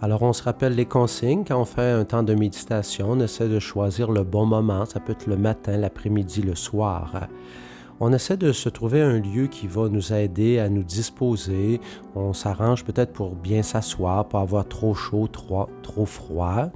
Alors, on se rappelle les consignes. Quand on fait un temps de méditation, on essaie de choisir le bon moment. Ça peut être le matin, l'après-midi, le soir. On essaie de se trouver un lieu qui va nous aider à nous disposer. On s'arrange peut-être pour bien s'asseoir, pas avoir trop chaud, trop froid.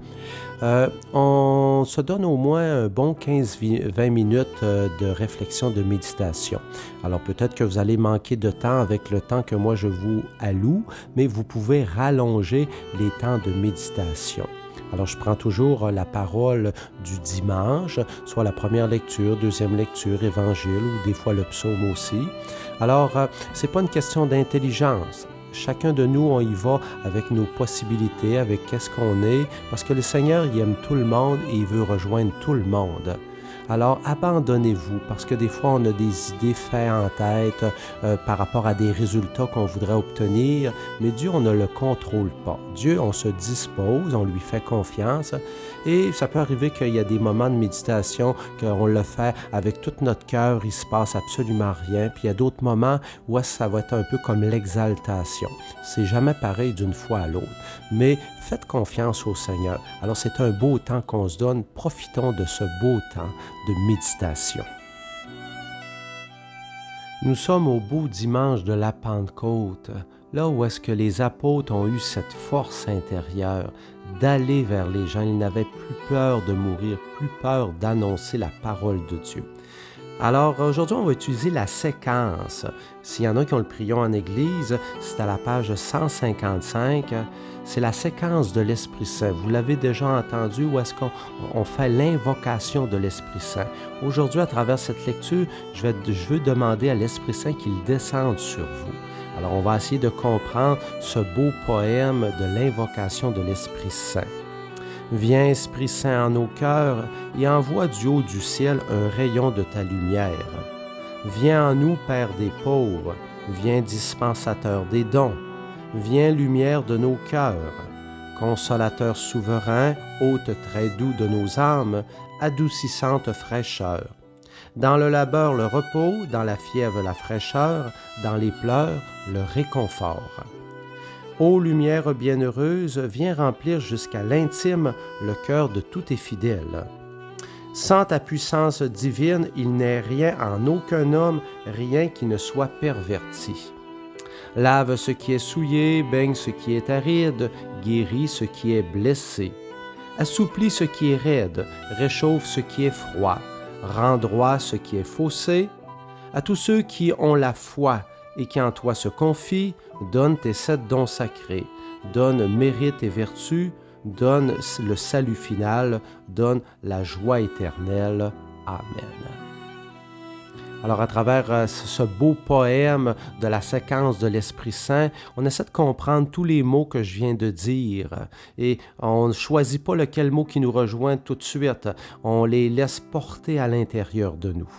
On se donne au moins un bon 15-20 minutes de réflexion, de méditation. Alors peut-être que vous allez manquer de temps avec le temps que moi je vous alloue, mais vous pouvez rallonger les temps de méditation. Alors, je prends toujours la parole du dimanche, soit la première lecture, deuxième lecture, évangile ou des fois le psaume aussi. Alors, c'est pas une question d'intelligence. Chacun de nous, on y va avec nos possibilités, avec qu'est-ce qu'on est, parce que le Seigneur, il aime tout le monde et il veut rejoindre tout le monde. Alors, abandonnez-vous, parce que des fois, on a des idées faites en tête par rapport à des résultats qu'on voudrait obtenir, mais Dieu, on ne le contrôle pas. Dieu, on se dispose, on lui fait confiance, et ça peut arriver qu'il y a des moments de méditation qu'on le fait avec tout notre cœur, il se passe absolument rien, puis il y a d'autres moments où ça va être un peu comme l'exaltation. C'est jamais pareil d'une fois à l'autre, mais faites confiance au Seigneur. Alors, c'est un beau temps qu'on se donne, profitons de ce beau temps de méditation. Nous sommes au beau dimanche de la Pentecôte, là où est-ce que les apôtres ont eu cette force intérieure d'aller vers les gens. Ils n'avaient plus peur de mourir, plus peur d'annoncer la parole de Dieu. Alors, aujourd'hui, on va utiliser la séquence. S'il y en a qui ont le prion en Église, c'est à la page 155. C'est la séquence de l'Esprit Saint. Vous l'avez déjà entendu, où est-ce qu'on fait l'invocation de l'Esprit Saint. Aujourd'hui, à travers cette lecture, je veux demander à l'Esprit Saint qu'il descende sur vous. Alors, on va essayer de comprendre ce beau poème de l'invocation de l'Esprit Saint. Viens, Esprit Saint, en nos cœurs, et envoie du haut du ciel un rayon de ta lumière. Viens en nous, Père des pauvres, viens, dispensateur des dons, viens, lumière de nos cœurs, consolateur souverain, hôte très doux de nos âmes, adoucissante fraîcheur. Dans le labeur, le repos, dans la fièvre, la fraîcheur, dans les pleurs, le réconfort. Ô lumière bienheureuse, viens remplir jusqu'à l'intime le cœur de tous tes fidèles. Sans ta puissance divine, il n'est rien en aucun homme, rien qui ne soit perverti. Lave ce qui est souillé, baigne ce qui est aride, guéris ce qui est blessé. Assouplis ce qui est raide, réchauffe ce qui est froid, rends droit ce qui est faussé. À tous ceux qui ont la foi et qui en toi se confient, donne tes 7 dons sacrés, donne mérite et vertu, donne le salut final, donne la joie éternelle. Amen. Alors, à travers ce beau poème de la séquence de l'Esprit Saint, on essaie de comprendre tous les mots que je viens de dire. Et on ne choisit pas lequel mot qui nous rejoint tout de suite. On les laisse porter à l'intérieur de nous.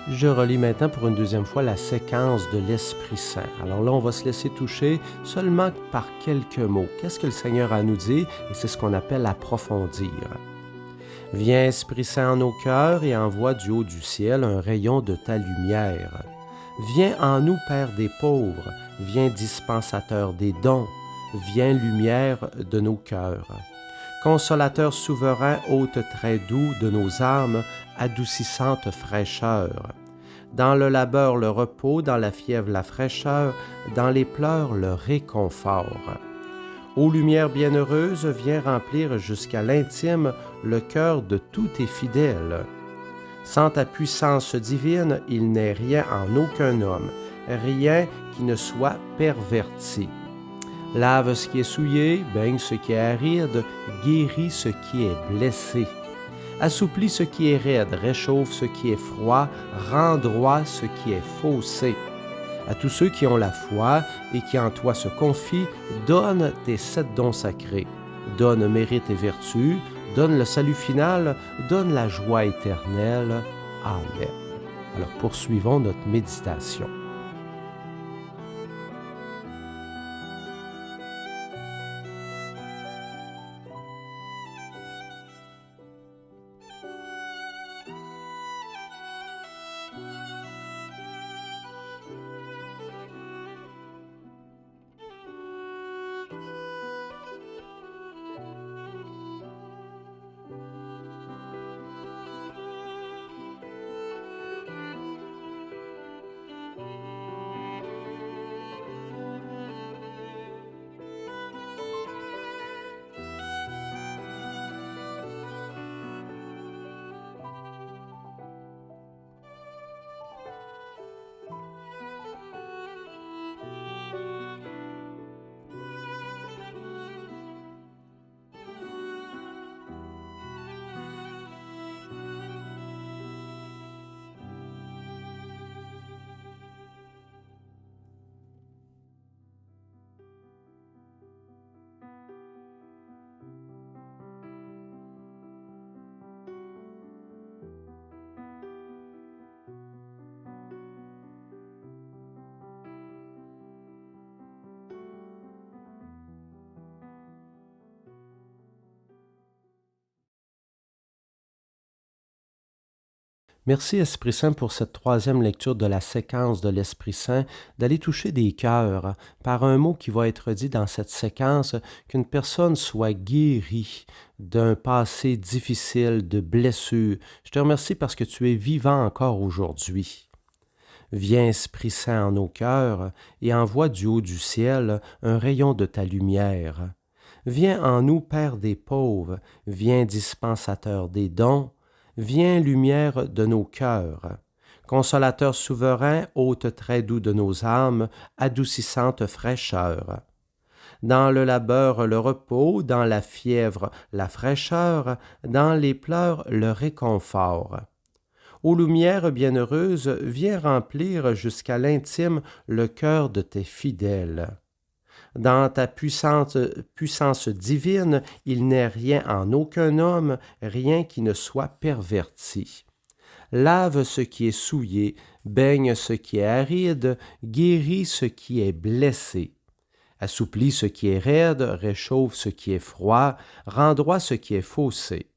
Je relis maintenant pour une deuxième fois la séquence de l'Esprit Saint. Alors là, on va se laisser toucher seulement par quelques mots. Qu'est-ce que le Seigneur a à nous dire? Et c'est ce qu'on appelle approfondir. Viens, Esprit Saint, en nos cœurs et envoie du haut du ciel un rayon de ta lumière. Viens en nous, Père des pauvres, viens, dispensateur des dons. viens lumière de nos cœurs. Consolateur souverain, hôte très doux de nos âmes, adoucissante fraîcheur. Dans le labeur le repos, dans la fièvre la fraîcheur, dans les pleurs le réconfort. Ô lumière bienheureuse, viens remplir jusqu'à l'intime le cœur de tous tes fidèles. Sans ta puissance divine, il n'est rien en aucun homme, rien qui ne soit perverti. Lave ce qui est souillé, baigne ce qui est aride, guéris ce qui est blessé. Assouplis ce qui est raide, réchauffe ce qui est froid, rends droit ce qui est faussé. À tous ceux qui ont la foi et qui en toi se confient, donne tes 7 dons sacrés. Donne mérite et vertu, donne le salut final, donne la joie éternelle. Amen. Alors poursuivons notre méditation. Merci Esprit Saint pour cette troisième lecture de la séquence de l'Esprit Saint, d'aller toucher des cœurs par un mot qui va être dit dans cette séquence, qu'une personne soit guérie d'un passé difficile, de blessures. Je te remercie parce que tu es vivant encore aujourd'hui. Viens Esprit Saint en nos cœurs et envoie du haut du ciel un rayon de ta lumière. Viens en nous, Père des pauvres, viens dispensateur des dons, viens lumière de nos cœurs. Consolateur souverain, hôte très doux de nos âmes, adoucissante fraîcheur. Dans le labeur le repos, dans la fièvre la fraîcheur, dans les pleurs le réconfort. Ô lumière bienheureuse, viens remplir jusqu'à l'intime le cœur de tes fidèles. Dans ta puissance divine, il n'est rien en aucun homme, rien qui ne soit perverti. Lave ce qui est souillé, baigne ce qui est aride, guéris ce qui est blessé. Assouplis ce qui est raide, réchauffe ce qui est froid, rends droit ce qui est faussé.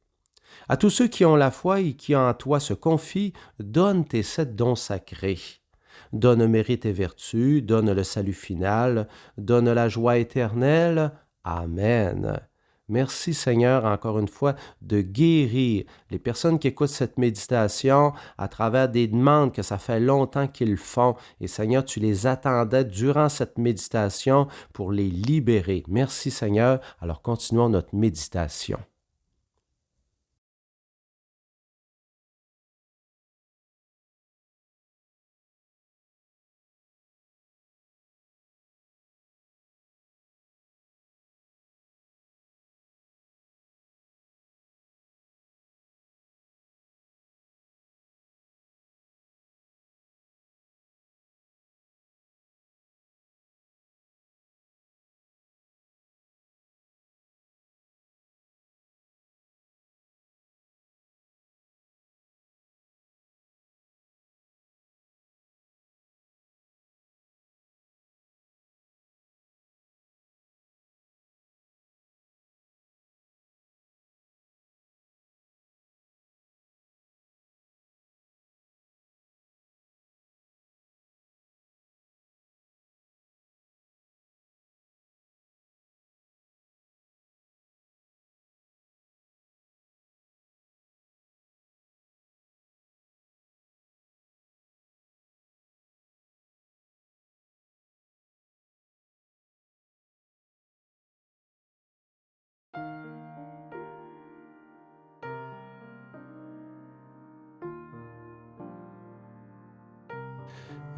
À tous ceux qui ont la foi et qui en toi se confient, donne tes 7 dons sacrés. Donne mérite et vertu, donne le salut final, donne la joie éternelle. Amen. Merci Seigneur, encore une fois, de guérir les personnes qui écoutent cette méditation à travers des demandes que ça fait longtemps qu'ils font. Et Seigneur, tu les attendais durant cette méditation pour les libérer. Merci Seigneur. Alors continuons notre méditation.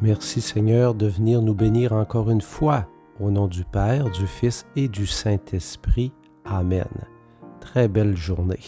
Merci Seigneur de venir nous bénir encore une fois. Au nom du Père, du Fils et du Saint-Esprit. Amen. Très belle journée.